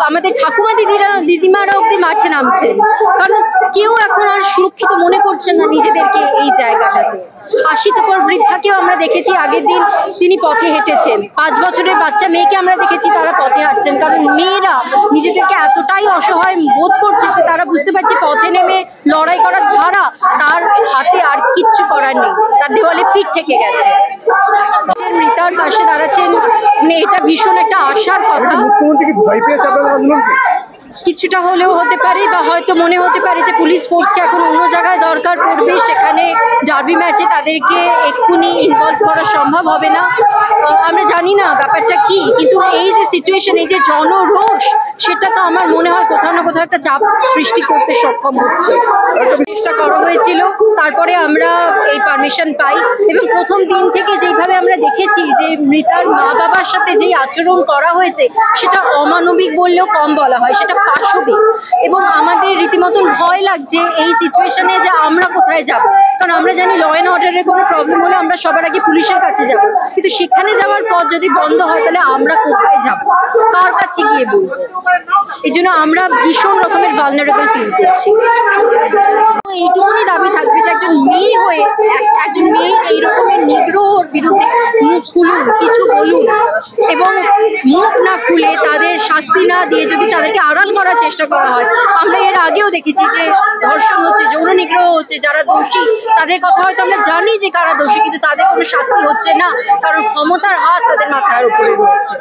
আমাদের ঠাকুমা দিদিমারা অব্দি মাঠে নামছেন, কারণ কেউ এখন আর সুরক্ষিত মনে করছেন না নিজেদেরকে এই জায়গাটাতে। 80 পর বৃদ্ধাকেও আমরা দেখেছি আগের দিন তিনি পথে হেঁটেছেন, 5 বছরের বাচ্চা মেয়েকে আমরা দেখেছি তারা পথে হাঁটছেন, কারণ মেয়েরা নিজেদেরকে এতটাই অসহায় বোধ করছে যে তারা বুঝতে পারছে পথে নেমে লড়াই করা ছাড়া তার হাতে আর কিচ্ছু করার নেই, তার দেওয়ালে পিঠ ঠেকে গেছে। মৃতার পাশে দাঁড়াচ্ছেন, মানে এটা ভীষণ একটা আশার কথা। মুখ্যমন্ত্রী কি ভয় পেয়েছে আপনাদের আন্দোলনকে? কিছুটা হলেও হতে পারে, বা হয়তো মনে হতে পারে যে পুলিশ ফোর্সকে এখন অন্য জায়গায় দরকার পড়বে, সেখানে ডার্বি ম্যাচে তাদেরকে এক্ষুনি ইনভলভ করা সম্ভব হবে না। আমরা জানি না ব্যাপারটা কি, কিন্তু এই যে সিচুয়েশন, এই যে জনরোষ, সেটা তো আমার মনে হয় কোথাও না কোথাও একটা চাপ সৃষ্টি করতে সক্ষম হচ্ছে। চেষ্টা করা হয়েছিল, তারপরে আমরা এই পারমিশন পাই, এবং প্রথম দিন থেকে যেইভাবে আমরা দেখেছি যে মৃতার মা বাবার সাথে যেই আচরণ করা হয়েছে সেটা অমানবিক বললেও কম বলা হয়, সেটা পাশবিক। এবং আমাদের রীতিমতন ভয় লাগছে এই সিচুয়েশনে যে আমরা কোথায় যাব, কারণ আমরা জানি ল অ্যান্ড অর্ডারের কোনো প্রবলেম হলে আমরা সবার আগে পুলিশের কাছে যাব, কিন্তু সেখানে যাওয়ার পথ যদি বন্ধ হয় তাহলে আমরা কোথায় যাব, কার কাছে গিয়ে বলবো? এই জন্য আমরা ভীষণ রকমের ভালনারেবল ফিল করছি। এইটুকুনি দাবি থাকবে যে একজন মেয়ে হয়ে একজন মেয়ে এই রকমের নিগ্রহর বিরুদ্ধে মুখ খুলুন, কিছু বলুন, এবং মুখ না খুলে তাদের শাস্তি না দিয়ে যদি তাদেরকে আড়াল করার চেষ্টা করা হয়। আমরা এর আগেও দেখেছি যে ধর্ষণ হচ্ছে, যৌন নিগ্রহ হচ্ছে, যারা দোষী তাদের কথা হয়তো আমরা জানি যে কারা দোষী, কিন্তু তাদের কোনো শাস্তি হচ্ছে না, কারণ ক্ষমতার হাত তাদের মাথার উপরে রয়েছে।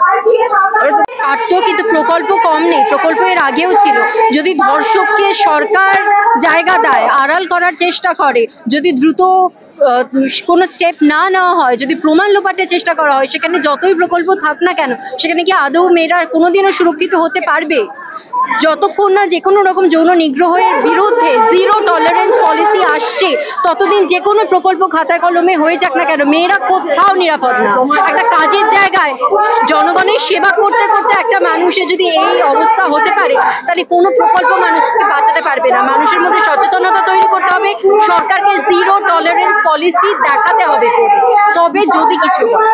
পারতো, কিন্তু প্রকল্প কম নেই, প্রকল্প এর আগেও ছিল। যদি ধর্ষককে সরকার জায়গা দেয়, আড়াল করার চেষ্টা করে, যদি দ্রুত কোনো স্টেপ না নেওয়া হয়, যদি প্রমাণ লোপাটের চেষ্টা করা হয়, সেখানে যতই প্রকল্প থাক না কেন, সেখানে কি আদৌ মেয়েরা কোনোদিনও সুরক্ষিত হতে পারবে? যতক্ষণ না যে কোনো রকম যৌন নিগ্রহের বিরুদ্ধে জিরো টলারেন্স পলিসি আসছে, ততদিন যে কোনো প্রকল্প খাতায় কলমে হয়ে যাক না কেন, মেয়েরা কোথাও নিরাপদ না। একটা কাজের জায়গায় জনগণের সেবা করতে করতে একটা মানুষের যদি এই অবস্থা হতে পারে, তাহলে কোনো প্রকল্প মানুষকে বাঁচাতে পারবে না। মানুষের মধ্যে সচেতনতা তৈরি করতে হবে, সরকারকে জিরো টলারেন্স পলিসি দেখাতে হবে, তবে যদি কিছু হয়।